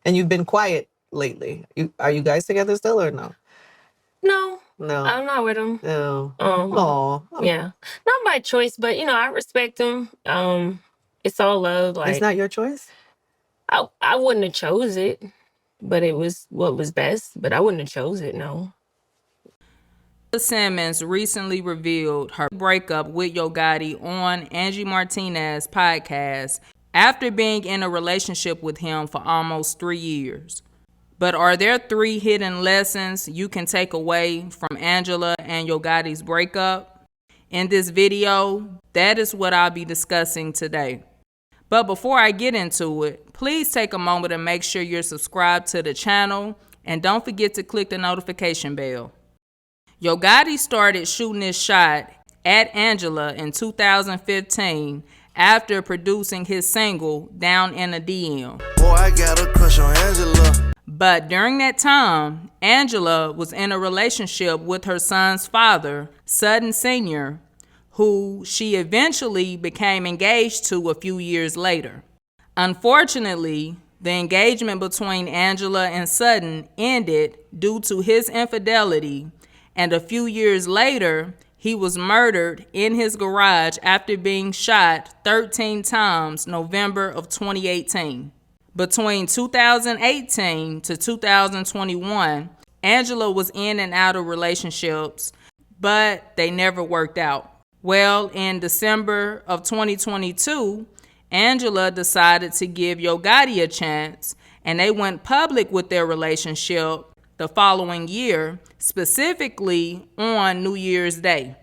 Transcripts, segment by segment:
And you've been quiet lately. Are you guys together still or no? No. No. I'm not with him. No. Yeah. Not by choice, but I respect him. It's all love. It's not your choice? I wouldn't have chose it, but it was what was best. But I wouldn't have chose it, no. Simmons recently revealed her breakup with Yo Gotti on Angie Martinez's podcast after being in a relationship with him for almost 3 years. But are there 3 hidden lessons you can take away from Angela and Yo Gotti's breakup? In this video, that is what I'll be discussing today. But before I get into it, please take a moment to make sure you're subscribed to the channel and don't forget to click the notification bell. Yo Gotti started shooting his shot at Angela in 2015 after producing his single Down in a DM. Boy, I got a crush on Angela. But during that time, Angela was in a relationship with her son's father, Sutton Sr., who she eventually became engaged to a few years later. Unfortunately, the engagement between Angela and Sutton ended due to his infidelity, and a few years later, he was murdered in his garage after being shot 13 times November of 2018. Between 2018 to 2021, Angela was in and out of relationships, but they never worked out. Well, in December of 2022, Angela decided to give Yo Gotti a chance, and they went public with their relationship the following year, specifically on New Year's Day.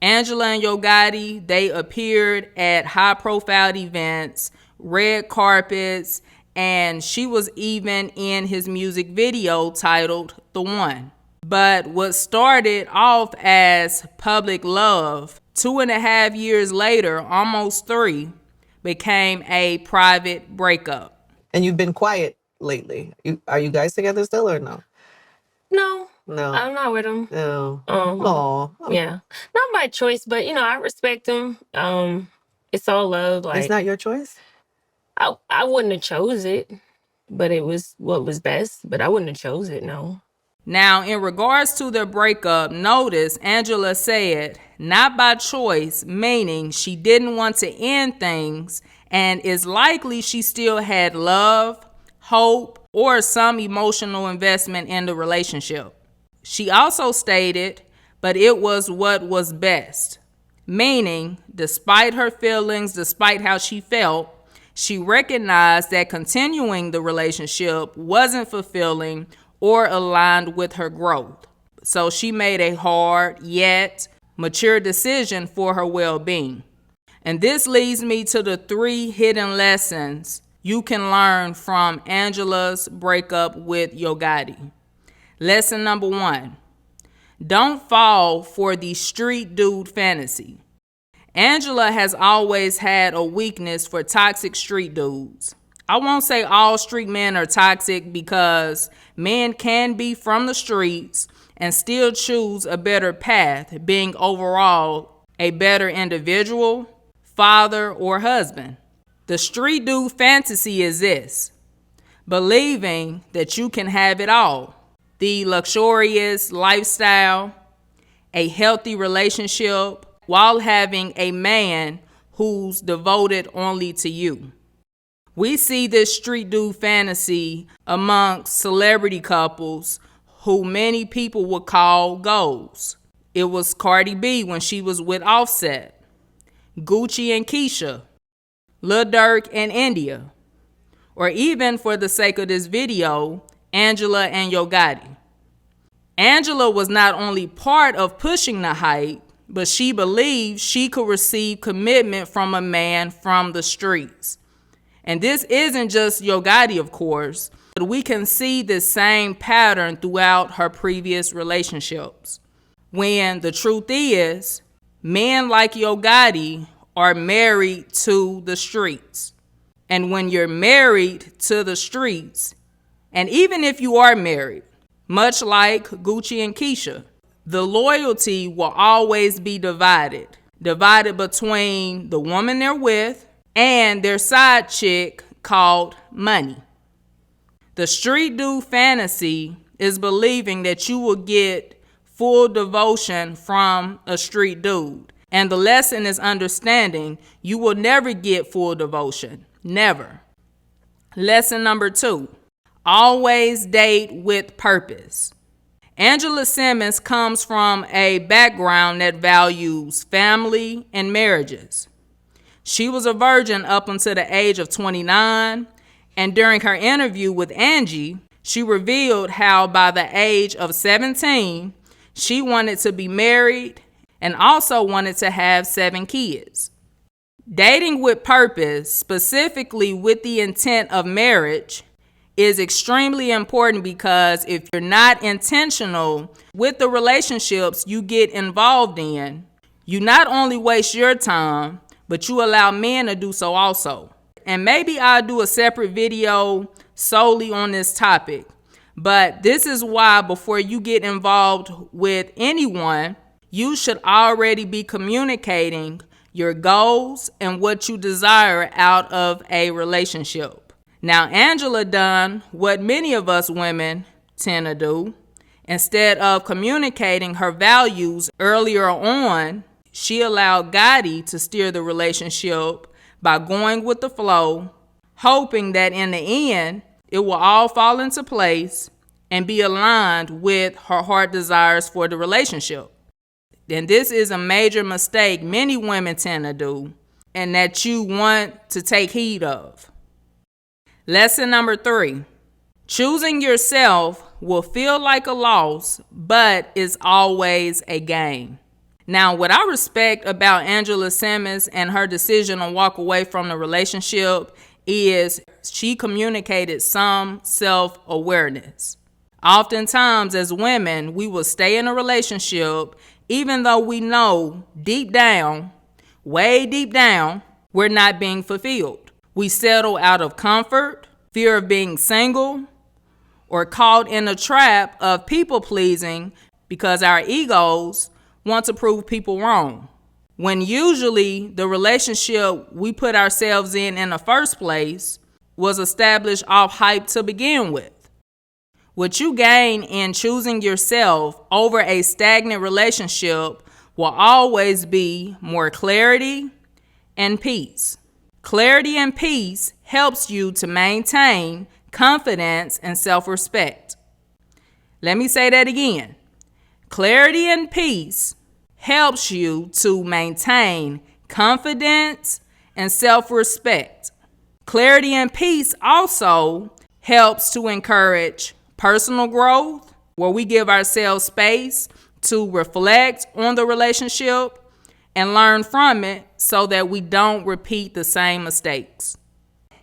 Angela and Yo Gotti, they appeared at high-profile events, red carpets, and she was even in his music video titled The One. But what started off as public love, 2.5 years later, almost 3, became a private breakup. And you've been quiet lately. Are you guys together still or no? No. No. I'm not with him. No. Yeah. Not by choice, but I respect him. It's all love. It's not your choice? I wouldn't have chose it, but it was what was best. But I wouldn't have chose it, no. Now, in regards to their breakup, notice Angela said, not by choice, meaning she didn't want to end things, and it's likely she still had love, hope, or some emotional investment in the relationship. She also stated, but it was what was best, meaning despite her feelings, despite how she felt, she recognized that continuing the relationship wasn't fulfilling or aligned with her growth. So she made a hard yet mature decision for her well-being. And this leads me to the 3 hidden lessons you can learn from Angela's breakup with Yo Gotti. Lesson number 1, don't fall for the street dude fantasy. Angela has always had a weakness for toxic street dudes. I won't say all street men are toxic because men can be from the streets and still choose a better path, being overall a better individual, father, or husband. The street dude fantasy is this: believing that you can have it all. The luxurious lifestyle, a healthy relationship, while having a man who's devoted only to you. We see this street dude fantasy amongst celebrity couples who many people would call goals. It was Cardi B when she was with Offset, Gucci and Keisha, Lil Durk and India, or even for the sake of this video, Angela and Yo Gotti. Angela was not only part of pushing the hype, but she believed she could receive commitment from a man from the streets. And this isn't just Yo Gotti, of course, but we can see this same pattern throughout her previous relationships. When the truth is, men like Yo Gotti are married to the streets. And when you're married to the streets, and even if you are married, much like Gucci and Keisha, the loyalty will always be divided between the woman they're with and their side chick called money. The street dude fantasy is believing that you will get full devotion from a street dude. And the lesson is understanding you will never get full devotion. Never. Lesson number 2, always date with purpose. Angela Simmons comes from a background that values family and marriages. She was a virgin up until the age of 29, and during her interview with Angie, she revealed how by the age of 17, she wanted to be married and also wanted to have 7 kids. Dating with purpose, specifically with the intent of marriage, is extremely important because if you're not intentional with the relationships you get involved in, you not only waste your time, but you allow men to do so also. And maybe I'll do a separate video solely on this topic, but this is why before you get involved with anyone, you should already be communicating your goals and what you desire out of a relationship. Now, Angela done what many of us women tend to do. Instead of communicating her values earlier on, she allowed Gotti to steer the relationship by going with the flow, hoping that in the end, it will all fall into place and be aligned with her heart desires for the relationship. And this is a major mistake many women tend to do and that you want to take heed of. Lesson number 3, choosing yourself will feel like a loss, but is always a gain. Now, what I respect about Angela Simmons and her decision to walk away from the relationship is she communicated some self-awareness. Oftentimes, as women, we will stay in a relationship even though we know deep down, way deep down, we're not being fulfilled. We settle out of comfort, fear of being single, or caught in a trap of people pleasing because our egos want to prove people wrong. When usually the relationship we put ourselves in the first place was established off hype to begin with. What you gain in choosing yourself over a stagnant relationship will always be more clarity and peace. Clarity and peace helps you to maintain confidence and self-respect. Let me say that again. Clarity and peace helps you to maintain confidence and self-respect. Clarity and peace also helps to encourage personal growth, where we give ourselves space to reflect on the relationship and learn from it so that we don't repeat the same mistakes.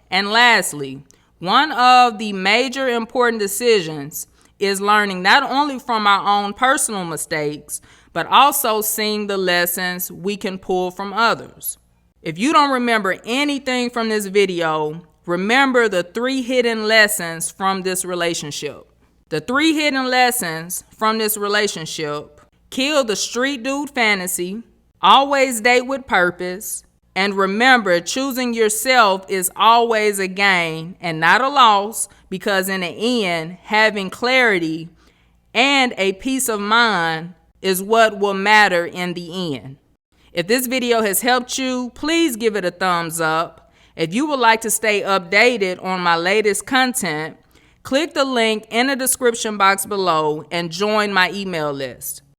And lastly, one of the major important decisions is learning not only from our own personal mistakes, but also seeing the lessons we can pull from others. If you don't remember anything from this video, remember the 3 hidden lessons from this relationship. The 3 hidden lessons from this relationship: kill the street dude fantasy, always date with purpose, and remember choosing yourself is always a gain and not a loss, because in the end, having clarity and a peace of mind is what will matter in the end. If this video has helped you, please give it a thumbs up. If you would like to stay updated on my latest content, click the link in the description box below and join my email list.